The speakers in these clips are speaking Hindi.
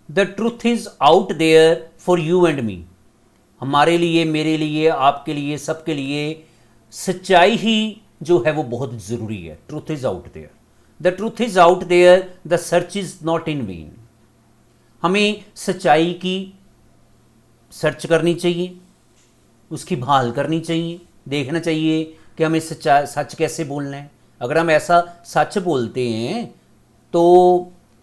The truth is out there for you and me. हमारे लिए, मेरे लिए, आपके लिए, सबके लिए सच्चाई ही जो है वो बहुत ज़रूरी है। Truth is out there, the truth is out there, the search is not in vain. हमें सच्चाई की सर्च करनी चाहिए, उसकी भाल करनी चाहिए, देखना चाहिए कि हमें सच कैसे बोलना है। अगर हम ऐसा सच बोलते हैं तो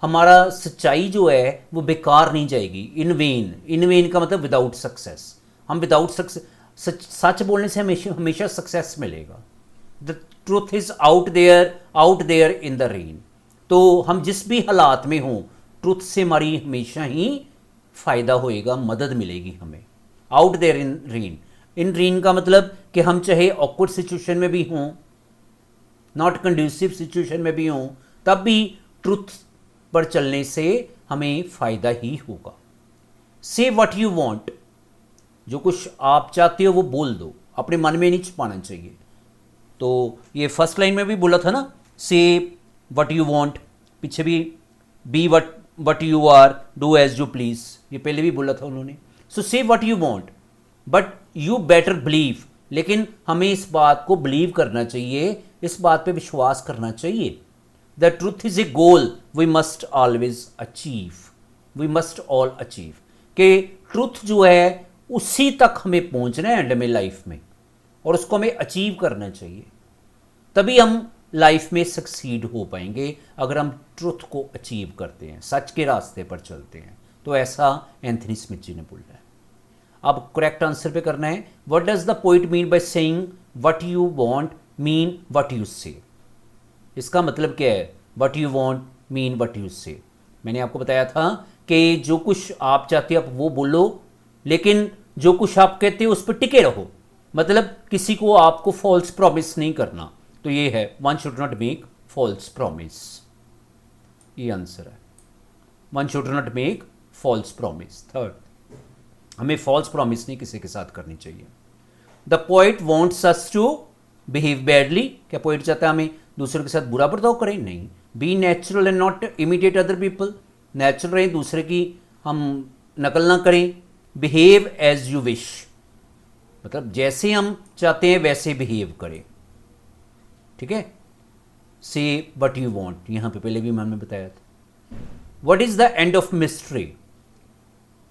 हमारा सच्चाई जो है वो बेकार नहीं जाएगी। इन वेन, इन वेन का मतलब विदाउट सक्सेस। हम विदाउट सक्सेस, सच बोलने से हमेशा हमेशा सक्सेस मिलेगा। The truth is out there in the rain. तो हम जिस भी हालात में हों, ट्रूथ से हमारी हमेशा ही फायदा होएगा, मदद मिलेगी हमें। Out there in rain, in rain का मतलब कि हम चाहे ऑकवर्ड सिचुएशन में भी हों, नॉट कंड्यूसिव सिचुएशन में भी हों, तब भी ट्रूथ पर चलने से हमें फायदा ही होगा। से व्हाट यू वांट, जो कुछ आप चाहते हो वो बोल दो, अपने मन में नहीं छुपाना चाहिए। तो ये फर्स्ट लाइन में भी बोला था ना, से व्हाट यू वांट, पीछे भी be what you are, do as you please, ये पहले भी बोला था उन्होंने। So say what you want but you better believe, लेकिन हमें इस बात को बिलीव करना चाहिए, इस बात पे विश्वास करना चाहिए। The truth is a goal we must always achieve, we must all achieve, कि ट्रूथ जो है उसी तक हमें पहुंचना है एंड में लाइफ में, और उसको हमें अचीव करना चाहिए। तभी हम लाइफ में सक्सीड हो पाएंगे, अगर हम ट्रुथ को अचीव करते हैं, सच के रास्ते पर चलते हैं। तो ऐसा एंथनी स्मिथ जी ने बोला है। अब करेक्ट आंसर पे करना है, what does the poet mean by saying what you want mean what you से। इसका मतलब क्या है, what you want mean what you से। मैंने आपको बताया था कि जो कुछ आप चाहते हो आप वो बोलो, लेकिन जो कुछ आप कहते हो उस पर टिके रहो। मतलब किसी को आपको फॉल्स प्रॉमिस नहीं करना। तो ये है, one should not make false promise, ये आंसर है। One should not make false promise. Third, हमें फॉल्स प्रॉमिस नहीं किसी के साथ करनी चाहिए। The poet wants us to behave badly, क्या पोइट चाहता है हमें दूसरों के साथ बुरा बर्ताव करें? नहीं। Be natural and not imitate other people, natural रहें, दूसरे की हम नकल ना करें। बिहेव एज यू विश, मतलब जैसे हम चाहते हैं वैसे बिहेव करें, ठीक है। से वट यू वॉन्ट, यहां पे पहले भी मैंने बताया था। What is the end of mystery,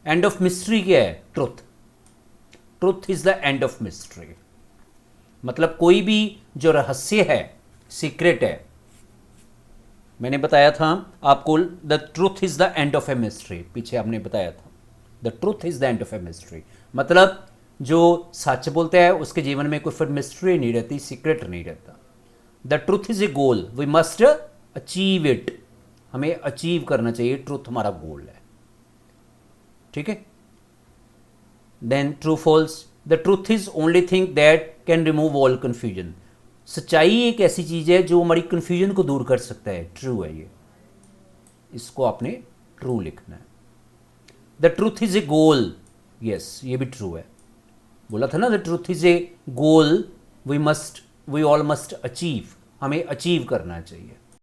end of mystery क्या है? Truth. Truth is the end of mystery, मतलब कोई भी जो रहस्य है, सीक्रेट है, मैंने बताया था आपको, the truth is the end of a mystery, पीछे आपने बताया था। The truth is the end of a mystery, मतलब जो सच बोलता है उसके जीवन में कोई फिर मिस्ट्री नहीं रहती, सीक्रेट नहीं रहता। The truth is a goal we must achieve it, हमें अचीव करना चाहिए, ट्रूथ हमारा गोल है, ठीक है। Then true false, the truth is only thing that can remove all confusion. सच्चाई एक ऐसी चीज है जो हमारी कंफ्यूजन को दूर कर सकता है, ट्रू है ये, इसको आपने ट्रू लिखना है। The truth is a goal, yes ये भी ट्रू है, बोला था ना, the truth is a goal we all must achieve, हमें अचीव करना चाहिए।